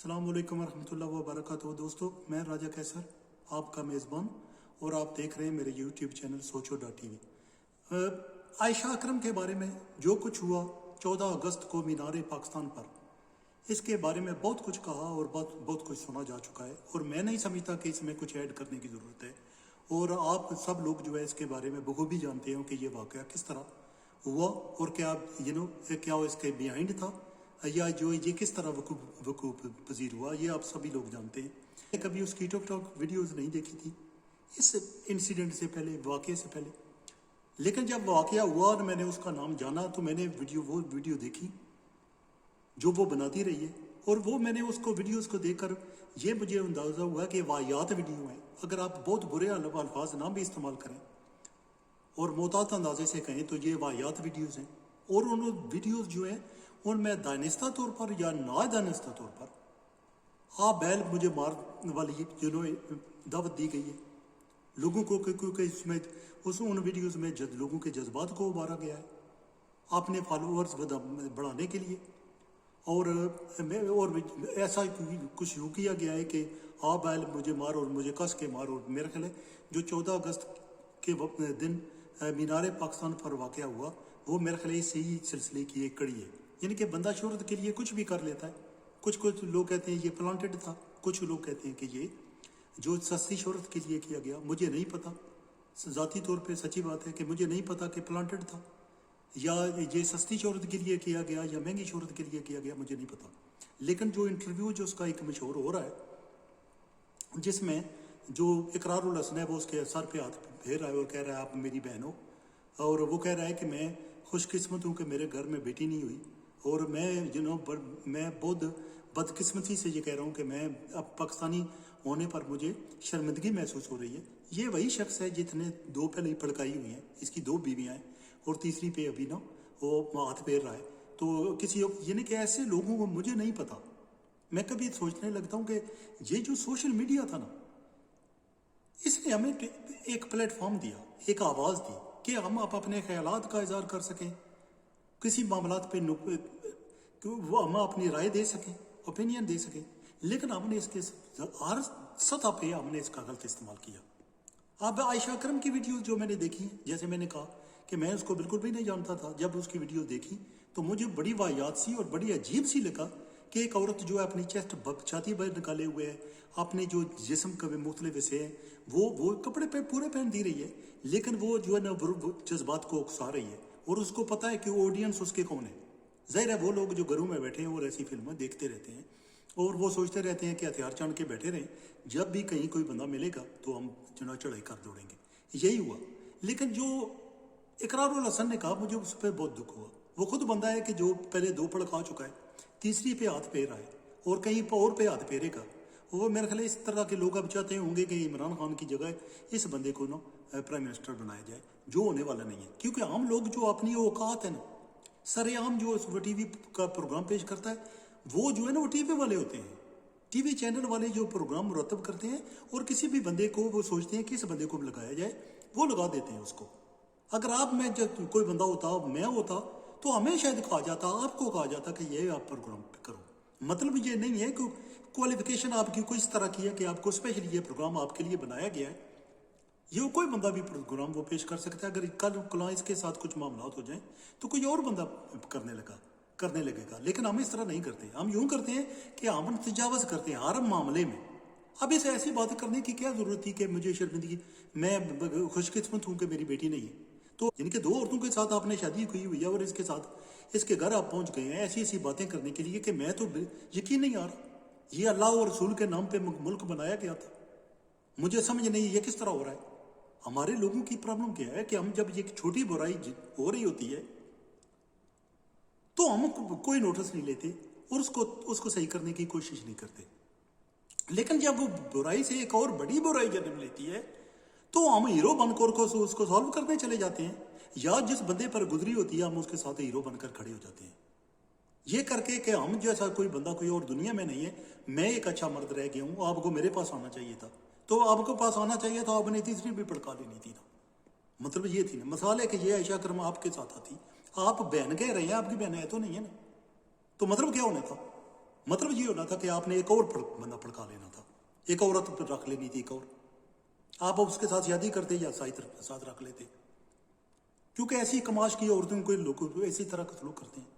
अस्सलाम वालेकुम रहमतुल्लाहि व बरकातहू। दोस्तों, मैं राजा कैसर आपका मेज़बान और आप देख रहे हैं मेरे यूट्यूब चैनल सोचो.tv। आयशा अकरम के बारे में जो कुछ हुआ 14 अगस्त को मीनार पाकिस्तान पर, इसके बारे में बहुत कुछ कहा और बहुत कुछ सुना जा चुका है और मैं नहीं समझता कि इसमें कुछ ऐड करने की ज़रूरत है। और आप सब लोग जो है इसके बारे में बखूबी जानते हो कि ये वाक़या किस तरह हुआ और क्या क्या इसके बिहाइंड था या जो ये किस तरह वकूफ़ पजीर हुआ, ये आप सभी लोग जानते हैं। कभी उसकी टिकटॉक वीडियोज़ नहीं देखी थी इस इंसिडेंट से पहले, वाक़े से पहले, लेकिन जब वाक़या हुआ और मैंने उसका नाम जाना तो मैंने वो वीडियो देखी जो वो बनाती रही है और वो मैंने उसको वीडियोस को देखकर ये मुझे अंदाज़ा हुआ कि वाहियात वीडियो है। अगर आप बहुत बुरे अल्फाज ना भी इस्तेमाल करें और मोहतात अंदाजे से कहें तो ये वाहियात वीडियोस हैं। और उन वीडियोस जो हैं उनमें दानिस्ता तौर पर या नादानिस्ता तौर पर आप बैल मुझे मार वाली दावत दी गई है लोगों को, क्योंकि इसमें उन वीडियोस में लोगों के जज्बात को उबारा गया है अपने फॉलोअर्स बढ़ाने के लिए। और ऐसा कुछ यूँ किया गया है कि आप बैल मुझे मार और मुझे कस के मार। और मेरा ख्याल है जो 14 अगस्त के दिन मीनार पाकिस्तान पर वाक़या हुआ वो मेरे ख्याल इसी ही सिलसिले की एक कड़ी है। यानी कि बंदा शोहरत के लिए कुछ भी कर लेता है। कुछ लोग कहते हैं ये प्लांटेड था, कुछ लोग कहते हैं कि ये जो सस्ती शोहरत के लिए किया गया, मुझे नहीं पता। ज़ाती तौर पे सच्ची बात है कि मुझे नहीं पता कि प्लांटेड था या ये सस्ती शोहरत के लिए किया गया या महंगी शोहरत के लिए किया गया, मुझे नहीं पता। लेकिन जो इंटरव्यू जो उसका एक मशहूर हो रहा है जिसमें जो इकरारुल हसन है वो उसके सर पे हाथ फेर रहा है और कह रहा है आप मेरी बहन हो। और वो कह रहा है कि मैं खुशकिस्मत हूँ कि मेरे घर में बेटी नहीं हुई और मैं बहुत बदकिस्मती से ये कह रहा हूँ कि मैं अब पाकिस्तानी होने पर मुझे शर्मिंदगी महसूस हो रही है। ये वही शख्स है जितने दो पहले ही भड़काई हुई हैं, इसकी 2 बीवियाँ हैं और तीसरी पे अभी वो हाथ फेर रहा है। तो किसी यानी कि ऐसे लोगों को मुझे नहीं पता। मैं कभी सोचने लगता हूँ कि ये जो सोशल मीडिया था ना, इसने हमें एक प्लेटफॉर्म दिया, एक आवाज़ दी कि हम आप अपने ख्यालात का इजहार कर सकें, किसी मामलात पे वो हम अपनी राय दे सकें, ओपिनियन दे सकें। लेकिन हमने इसके हर सतह पे हमने इसका गलत इस्तेमाल किया। अब आयशा अकरम की वीडियो जो मैंने देखी, जैसे मैंने कहा कि मैं उसको बिल्कुल भी नहीं जानता था, जब उसकी वीडियो देखी तो मुझे बड़ी वाहियात सी और बड़ी अजीब सी लगा कि एक औरत जो है अपनी चेस्ट छाती बाहर निकाले हुए है, अपने जो जिस्म के मुख्तलिफ हिस्से हैं वो कपड़े पे पूरे पहन दी रही है, लेकिन वो जो है ना जज्बात को उकसा रही है और उसको पता है कि ऑडियंस उसके कौन है। ज़ाहिर है वो लोग जो घरों में बैठे हैं और ऐसी फिल्में देखते रहते हैं और वो सोचते रहते हैं कि हथियार छान के बैठे रहें, जब भी कहीं कोई बंदा मिलेगा तो हम चढ़ाई कर दौड़ेंगे। यही हुआ। लेकिन जो इकरारुल हसन ने कहा, मुझे उस पर बहुत दुख हुआ। वो खुद बंदा है कि जो पहले 2 भड़का चुका है, तीसरी पे हाथ फेर रहा है और कहीं और पे हाथ फेरेगा। वो मेरे ख्याल इस तरह के लोग अब चाहते होंगे कि इमरान खान की जगह इस बंदे को प्राइम मिनिस्टर बनाया जाए, जो होने वाला नहीं है। क्योंकि आम लोग जो अपनी औकात है ना, सरेआम जो वो टीवी का प्रोग्राम पेश करता है, वो जो है ना वो टीवी वाले होते हैं, टीवी चैनल वाले जो प्रोग्राम मुरतब करते हैं और किसी भी बंदे को वो सोचते हैं कि इस बंदे को लगाया जाए, वो लगा देते हैं उसको। अगर आप में जब कोई बंदा होता, मैं होता, तो हमें शायद कहा जाता, आपको कहा जाता कि ये आप प्रोग्राम करो। मतलब ये नहीं है कि क्वालिफिकेशन आपकी कोई इस तरह की है कि आपको स्पेशली ये प्रोग्राम आपके लिए बनाया गया है। ये कोई बंदा भी प्रोग्राम वो पेश कर सकता है। अगर कल इसके साथ कुछ मामला हो जाए तो कोई और बंदा करने लगेगा। लेकिन हम इस तरह नहीं करते। हम यूं करते हैं कि हम तजावज़ करते हैं हर मामले में। अब इस ऐसी बात करने की क्या ज़रूरत थी कि मुझे शर्मिंदगी, मैं खुशकिस्मत हूँ कि मेरी बेटी नहीं है। तो यानी कि 2 औरतों के साथ आपने शादी की हुई है और इसके साथ इसके घर आप पहुँच गए हैं ऐसी बातें करने के लिए कि मैं तो यकीन नहीं आ रहा, ये अल्लाह और रसूल के नाम पे मुल्क बनाया गया था। मुझे समझ नहीं ये किस तरह हो रहा है। हमारे लोगों की प्रॉब्लम क्या है कि हम जब ये छोटी बुराई हो रही होती है तो हम कोई नोटिस नहीं लेते और उसको सही करने की कोशिश नहीं करते। लेकिन जब वो बुराई से एक और बड़ी बुराई जन्म लेती है तो हम हीरो बनकर उसको सॉल्व करने चले जाते हैं, या जिस बंदे पर गुजरी होती है हम उसके साथ हीरो बनकर खड़े हो जाते हैं, ये करके कि हम जैसा कोई बंदा कोई और दुनिया में नहीं है, मैं एक अच्छा मर्द रह गया हूँ, आपको मेरे पास आना चाहिए था। तो आपको पास आना चाहिए था, आपने तीसरी भी भड़का लेनी थी ना। मतलब ये थी ना मिसाल है कि ये आयशा अकरम आपके साथ आती, आप बहन कह रहे हैं, आपकी बहन है तो नहीं है ना, तो मतलब क्या होना था? मतलब ये होना था कि आपने एक और बंदा भड़का लेना था, एक औरत रख लेनी थी, एक और आप उसके साथ शादी करते या साथ रख लेते, क्योंकि ऐसी कमाश की औरतों को लोग इसी तरह का सलूक करते हैं।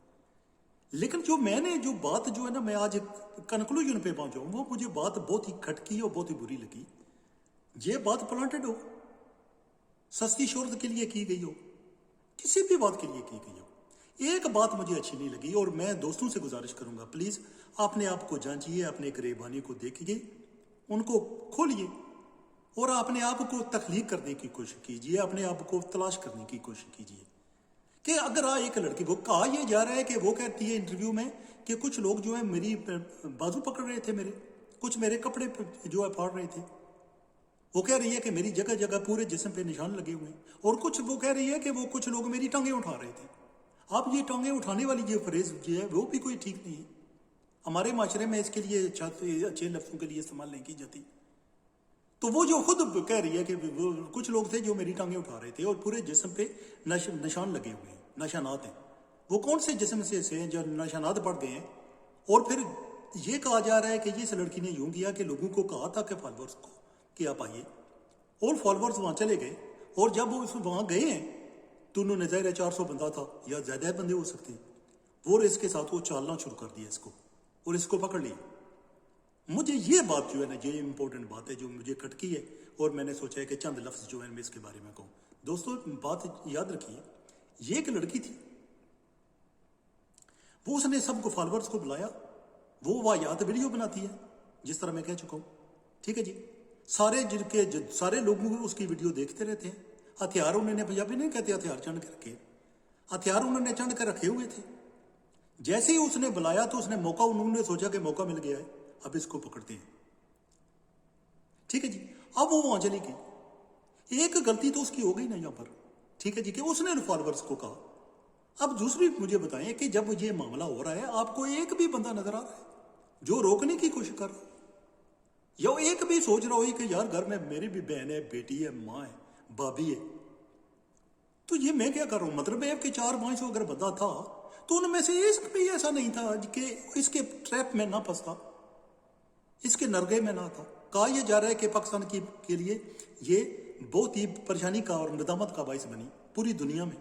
लेकिन जो मैंने जो बात जो है ना, मैं आज कंक्लूजन पे पहुंचा हूं, वो मुझे बात बहुत ही खटकी और बहुत ही बुरी लगी। ये बात प्लांटेड हो, सस्ती शोहरत के लिए की गई हो, किसी भी बात के लिए की गई हो, एक बात मुझे अच्छी नहीं लगी। और मैं दोस्तों से गुजारिश करूंगा, प्लीज अपने आप को जांचिए, अपने गिरबानी को देखिए, उनको खोलिए और अपने आप को तख्लीक करने की कोशिश कीजिए, अपने आप को तलाश करने की कोशिश कीजिए कि अगर एक लड़की को कहा यह जा रहा है कि वो कहती है इंटरव्यू में कि कुछ लोग जो है मेरी बाजू पकड़ रहे थे, कुछ मेरे कपड़े जो है फाड़ रहे थे। वो कह रही है कि मेरी जगह जगह पूरे जिस्म पे निशान लगे हुए हैं, और कुछ वो कह रही है कि वो कुछ लोग मेरी टांगे उठा रहे थे। अब ये टांगे उठाने वाली ये फ्रेज जो है वो भी कोई ठीक नहीं है। हमारे माशरे में इसके लिए अच्छे लफ्जों के लिए इस्तेमाल नहीं की जाती। तो वो जो खुद कह रही है कि वो कुछ लोग थे जो मेरी टांगे उठा रहे थे और पूरे जिस्म पे निशान लगे हुए हैं, निशानात हैं। वो कौन से जिस्म से हैं जो निशानात पड़ गए हैं? और फिर ये कहा जा रहा है कि इस लड़की ने यूं किया कि लोगों को कहा था कि फॉलोअर्स को कि आप आइए, और फॉलोअर्स वहां चले गए, और जब वो वहां गए हैं तो उन्होंने ज़ाहिर है 400 बंदा था या ज्यादा बंदे हो सकते हैं, वो इसके साथ वो चालना शुरू कर दिया इसको, और इसको पकड़ लिया। मुझे ये बात जो है ना, ये इंपॉर्टेंट बात है जो मुझे खटकी है, और मैंने सोचा है कि चंद लफ्ज जो है मैं इसके बारे में कहूँ। दोस्तों बात याद रखिए, ये एक लड़की थी, वो उसने सबको फॉलोअर्स को बुलाया, वो वाहियात वीडियो बनाती है जिस तरह मैं कह चुका हूँ, ठीक है जी। सारे लोग उसकी वीडियो देखते रहते हैं। हथियार उन्होंने, पंजाबी नहीं कहते हथियार चढ़ के रखे, हथियार उन्होंने चढ़ कर रखे हुए थे। जैसे ही उसने बुलाया तो उसने मौका, उन्होंने सोचा कि मौका मिल गया है, अब इसको पकड़ते हैं, ठीक है जी। अब वो वहां चली गई, एक गलती तो उसकी हो गई ना यहाँ पर, ठीक है जी, कि उसने फॉलोअर्स को कहा। अब दूसरी मुझे बताएं कि जब ये मामला हो रहा है, आपको एक भी बंदा नजर आ रहा है जो रोकने की कोशिश कर रहा है, या एक भी सोच रहा हो कि यार घर में मेरी भी बहन है, बेटी है, माँ है, भाभी है, तो ये मैं क्या कर रहा हूं? मतलब है कि 4-500 अगर बंदा था तो उनमें से एक भी ऐसा नहीं था कि इसके ट्रैप में ना फंसता, इसके नरगे में ना था। कहा यह जा रहा है कि पाकिस्तान के लिए ये बहुत ही परेशानी का और नदामत का बायस बनी पूरी दुनिया में।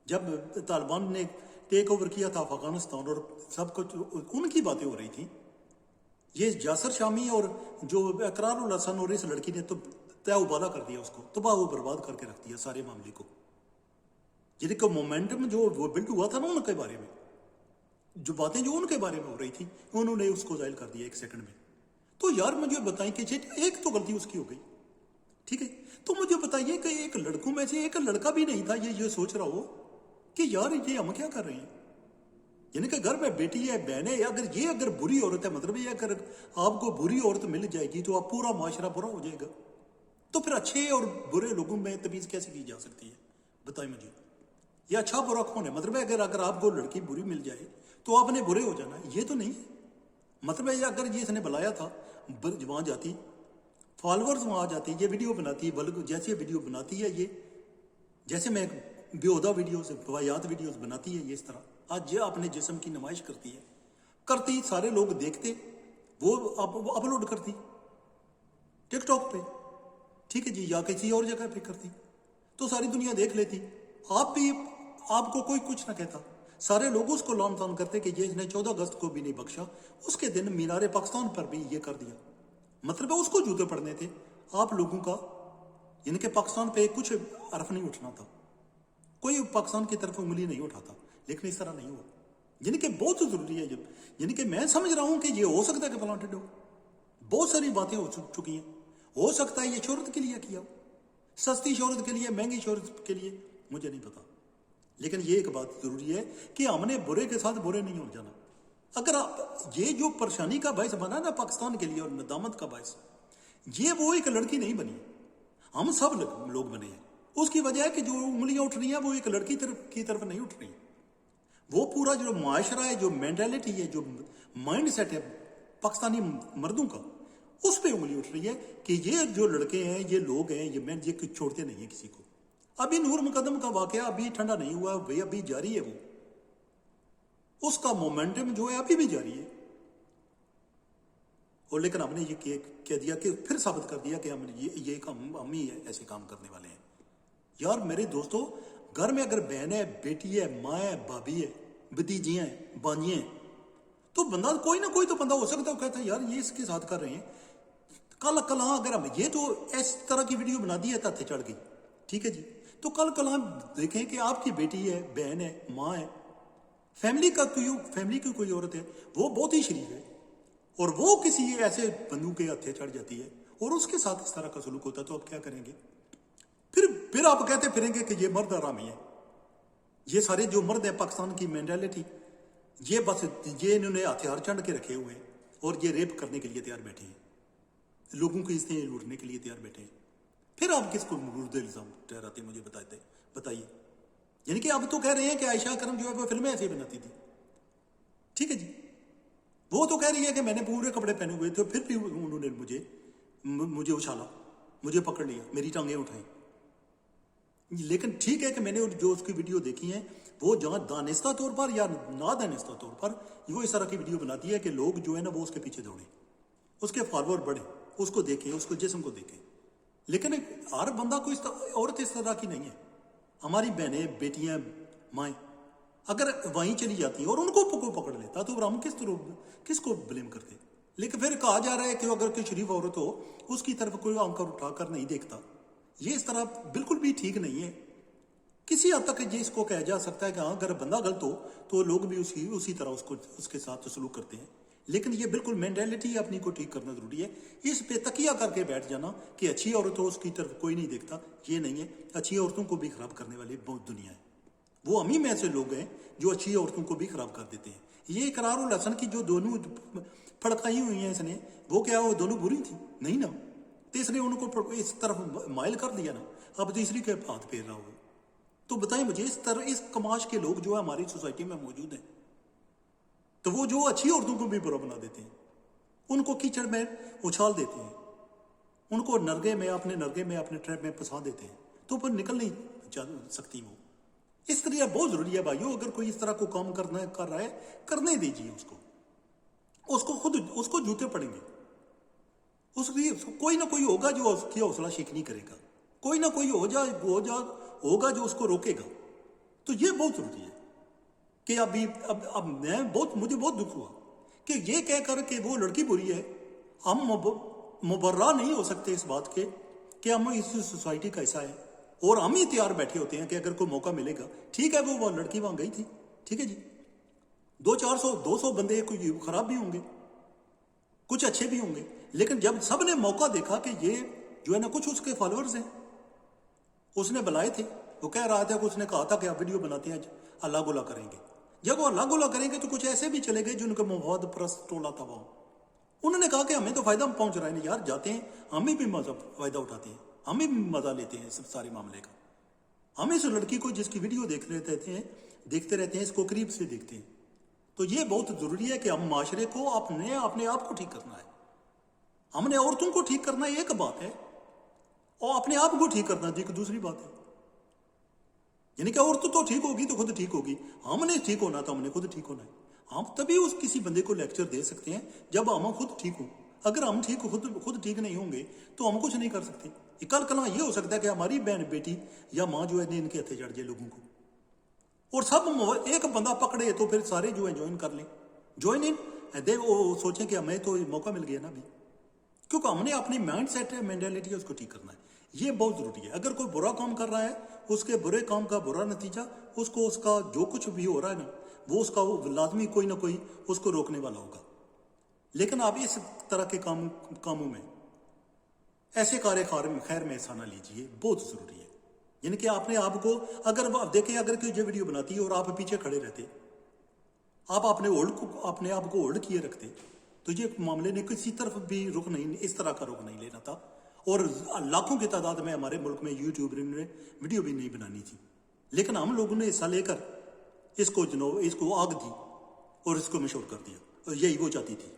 जब तालिबान ने टेक ओवर किया था अफगानिस्तान और सब कुछ उनकी बातें हो रही थी, ये जासर शामी और जो इकरार उल हसन और इस लड़की ने तो तय उबाला कर दिया, उसको तबाह वो बर्बाद करके रख दिया सारे मामले को। जिनका मोमेंटम जो वो बिल्ड हुआ था ना उनके बारे में, जो बातें जो उनके बारे में हो रही थी, उन्होंने उसको जाहिल कर दिया 1 सेकंड में। तो यार मुझे बताएं कि एक तो गलती उसकी हो गई, ठीक है, तो मुझे बताइए कि एक लड़कों में से एक लड़का भी नहीं था ये सोच रहा हो कि यार ये हम क्या कर रहे हैं। यानी कि घर में बेटी है, बहन है, अगर बुरी औरत है, मतलब ये अगर आपको बुरी औरत मिल जाएगी तो आप पूरा माशरा बुरा हो जाएगा, तो फिर अच्छे और बुरे लोगों में तमीज कैसे की जा सकती है? बताएं मुझे, ये अच्छा बुरा कौन है? मतलब अगर आपको लड़की बुरी मिल जाए तो आपने बुरे हो जाना, ये तो नहीं है। मतलब अगर ये इसने बुलाया था, वहां जाती, फॉलोअर्स वहां आ जाती, ये वीडियो बनाती है, बल्कि जैसे वीडियो बनाती है ये, जैसे मैं बेहुदा वीडियोस, वाहियात वीडियोस बनाती है ये, इस तरह आज ये अपने जिस्म की नुमाइश करती, सारे लोग देखते, वो अपलोड करती टिकटॉक पे, ठीक है जी, या किसी और जगह पे करती, तो सारी दुनिया देख लेती। आपको कोई कुछ ना कहता, सारे लोग उसको लॉन तान करते कि ये इसने 14 अगस्त को भी नहीं बख्शा, उसके दिन मीनार पाकिस्तान पर भी ये कर दिया। मतलब उसको जूते पड़ने थे आप लोगों का, इनके पाकिस्तान पे कुछ हर्फ नहीं उठना था, कोई पाकिस्तान की तरफ उंगली नहीं उठाता, लेकिन इस तरह नहीं हुआ। यानी कि बहुत जरूरी है, जब यानी कि मैं समझ रहा हूं कि ये हो सकता है कि प्लांटेड हो, बहुत सारी बातें हो चुकी हैं, हो सकता है ये शोहरत के लिए किया, सस्ती शोहरत के लिए, महंगी शोहरत के लिए, मुझे नहीं पता। लेकिन ये एक बात जरूरी है कि हमने बुरे के साथ बुरे नहीं हो जाना। अगर आप ये जो परेशानी का बायस बना ना पाकिस्तान के लिए और नदामत का बायस, ये वो एक लड़की नहीं बनी, हम सब लोग बने हैं। उसकी वजह है कि जो उंगलियां उठ रही हैं वो एक लड़की की तरफ नहीं उठ रही, वो पूरा जो माशरा है, जो मेंटालिटी है, जो माइंड सेट है पाकिस्तानी मर्दों का, उस पर उंगली उठ रही है कि ये जो लड़के हैं, ये लोग हैं, ये छोड़ते नहीं है किसी को। अभी नूर मुकदम का वाकया अभी ठंडा नहीं हुआ, वे अभी जारी है, वो उसका मोमेंटम जो है अभी भी जारी है। اور لیکن ہم نے یہ کہہ دیا کہ پھر ثابت کر دیا کہ ہم ہی ایسے کام کرنے والے ہیں. یار میرے دوستو، گھر میں اگر بہن ہے، بیٹی ہے، ماں ہے، بھابھی ہے، بھتیجیاں ہیں، بانجیاں ہیں، تو بندہ کوئی نہ کوئی تو بندہ ہو سکتا ہے وہ کہتا ہے یار یہ اس کے ساتھ کر رہے ہیں. کل اگر ہم یہ تو اس طرح کی ویڈیو بنا دی ہے تو چڑھ گئی، ٹھیک ہے جی. تو کل ہم دیکھیں کہ آپ کی بیٹی ہے، بہن ہے، ماں ہے، فیملی کی کوئی عورت ہے، وہ بہت ہی شریف ہے، اور وہ کسی ایسے بندوں کے ہتھے چڑھ جاتی ہے اور اس کے ساتھ اس طرح کا سلوک ہوتا ہے، تو آپ کیا کریں گے؟ پھر آپ کہتے پھریں گے کہ یہ مرد حرامی ہے. یہ سارے جو مرد ہیں پاکستان کی مینٹالٹی، یہ بس یہ انہوں نے ہتھیار چڑھ کے رکھے ہوئے ہیں اور یہ ریپ کرنے کے لیے تیار بیٹھے ہیں، لوگوں کو اس طرح لوٹنے کے لیے تیار بیٹھے ہیں. پھر آپ کس کو مرد الزام ٹھہراتے ہیں؟ مجھے بتائیے. یعنی کہ اب تو کہہ رہے ہیں کہ عائشہ اکرم جو ہے وہ فلمیں ایسے بناتی تھی، ٹھیک ہے جی. وہ تو کہہ رہی ہے کہ میں نے پورے کپڑے پہنے ہوئے تھے، پھر بھی انہوں نے مجھے اچھالا، مجھے پکڑ لیا، میری ٹانگیں اٹھائیں. لیکن ٹھیک ہے کہ میں نے جو اس کی ویڈیو دیکھی ہیں وہ جہاں دانستہ طور پر یا نادانستہ طور پر وہ اس طرح کی ویڈیو بناتی ہے کہ لوگ جو ہے نا وہ اس کے پیچھے دوڑیں، اس کے فالوور بڑھیں، اس کو دیکھیں، اس کو جسم کو دیکھیں. لیکن ہر بندہ کو عورت اس طرح کی نہیں ہے. ہماری بہنیں، بیٹیاں، مائیں اگر وہیں چلی جاتی ہیں اور ان کو پکڑ لیتا تو ہم کس کو بلیم کرتے؟ لیکن پھر کہا جا رہا ہے کہ اگر کوئی شریف عورت ہو اس کی طرف کوئی آنکھ اٹھا کر نہیں دیکھتا. یہ اس طرح بالکل بھی ٹھیک نہیں ہے. کسی حد تک یہ اس کو کہا جا سکتا ہے کہ ہاں اگر بندہ غلط ہو تو لوگ بھی اسی طرح اس کے ساتھ سلوک کرتے ہیں. لیکن یہ بالکل مینٹلٹی اپنی کو ٹھیک کرنا ضروری ہے. اس پہ تکیہ کر کے بیٹھ جانا کہ اچھی عورت ہو اس کی طرف کوئی نہیں دیکھتا، یہ نہیں ہے. اچھی عورتوں کو بھی خراب کرنے والی بہت دنیا ہے. وہ ہم ہی میں ایسے لوگ ہیں جو اچھی عورتوں کو بھی خراب کر دیتے ہیں. یہ اقرار الحسن کی جو دونوں پھڑکائی ہوئی ہیں اس نے، وہ کیا وہ دونوں بری تھی؟ نہیں نا. تیسرے ان کو اس طرف مائل کر دیا نا، اب تیسری کے ہاتھ پھیر رہا ہو. تو بتائیں مجھے اس کماش کے لوگ جو ہے ہماری سوسائٹی میں موجود ہیں، تو وہ جو اچھی عورتوں کو بھی برا بنا دیتے ہیں، ان کو کیچڑ میں اچھال دیتے ہیں، ان کو اپنے نرگے میں اپنے ٹریپ میں پھنسا دیتے ہیں، تو پھر نکل نہیں سکتی وہ. اس طرح بہت ضروری ہے بھائیو، اگر کوئی اس طرح کو کام کر رہا ہے کرنے دیجیے اس کو جوتے پڑیں گے. کوئی نہ کوئی ہوگا جو اس کی حوصلہ شکنی کرے گا، کوئی نہ کوئی ہوگا جو اس کو روکے گا. تو یہ بہت ضروری ہے کہ اب مجھے بہت دکھ ہوا کہ یہ کہہ کر کہ وہ لڑکی بری ہے، ہم مبرہ نہیں ہو سکتے اس بات کے کہ ہم اس سوسائٹی کا حصہ ہے اور ہم ہی تیار بیٹھے ہوتے ہیں کہ اگر کوئی موقع ملے گا. ٹھیک ہے وہ لڑکی وہاں گئی تھی، ٹھیک ہے جی، 200 بندے کوئی خراب بھی ہوں گے، کچھ اچھے بھی ہوں گے، لیکن جب سب نے موقع دیکھا کہ یہ جو ہے نا کچھ اس کے فالوورز ہیں، اس نے بلائے تھے، وہ کہہ رہا تھا کہ اس نے کہا تھا کہ آپ ویڈیو بناتے ہیں اللہ گلا کریں گے. جب وہ اللہ گلا کریں گے تو کچھ ایسے بھی چلے گئے جن کا مفاد پرست ٹولا تھا وہ. انہوں نے کہا کہ ہمیں تو فائدہ پہنچ رہا ہے یار، جاتے ہیں ہم بھی فائدہ اٹھاتے ہیں، ہم بھی مزہ لیتے ہیں سارے معاملے کا. ہم اس لڑکی کو جس کی ویڈیو دیکھتے رہتے ہیں، اس کو قریب سے دیکھتے ہیں. تو یہ بہت ضروری ہے کہ ہم معاشرے کو اپنے آپ کو ٹھیک کرنا ہے. ہم نے عورتوں کو ٹھیک کرنا ایک بات ہے اور اپنے آپ کو ٹھیک کرنا ایک دوسری بات ہے. یعنی کہ عورت تو ٹھیک ہوگی تو خود ٹھیک ہوگی، ہم نے ٹھیک ہونا تو ہم نے خود ٹھیک ہونا ہے. ہم تبھی کسی بندے کو لیکچر دے سکتے ہیں جب ہم خود ٹھیک ہوں. اگر ہم خود ٹھیک نہیں ہوں گے تو ہم کچھ نہیں کر سکتے. کل یہ ہو سکتا ہے کہ ہماری بہن بیٹی یا ماں جو ہے ان کے ہتھے چڑھ جائے لوگوں کو، اور سب ایک بندہ پکڑے تو پھر سارے جو ہے جوائن کر لیں، جوائن وہ سوچیں کہ ہمیں تو موقع مل گیا نا ابھی، کیونکہ ہم نے اپنی مائنڈ سیٹ ہے، مینٹلٹی ہے، اس کو ٹھیک کرنا ہے. یہ بہت ضروری ہے. اگر کوئی برا کام کر رہا ہے، اس کے برے کام کا برا نتیجہ اس کا جو کچھ بھی ہو رہا ہے نا وہ اس کا لازمی کوئی نہ کوئی اس کو روکنے والا ہوگا. لیکن آپ اس طرح کے کاموں میں ایسے خیر میں حصہ نہ لیجیے، بہت ضروری ہے. یعنی کہ آپ نے آپ کو اگر دیکھیں، اگر کوئی یہ ویڈیو بناتی ہے اور آپ پیچھے کھڑے رہتے، آپ اپنے آپ کو ہولڈ کیے رکھتے، تو یہ معاملے نے کسی طرف بھی اس طرح کا رخ نہیں لینا تھا، اور لاکھوں کی تعداد میں ہمارے ملک میں یوٹیوبر نے ویڈیو بھی نہیں بنانی تھی. لیکن ہم لوگوں نے حصہ لے کر اس کو آگ دی اور اس کو مشہور کر دیا، اور یہی وہ چاہتی تھی.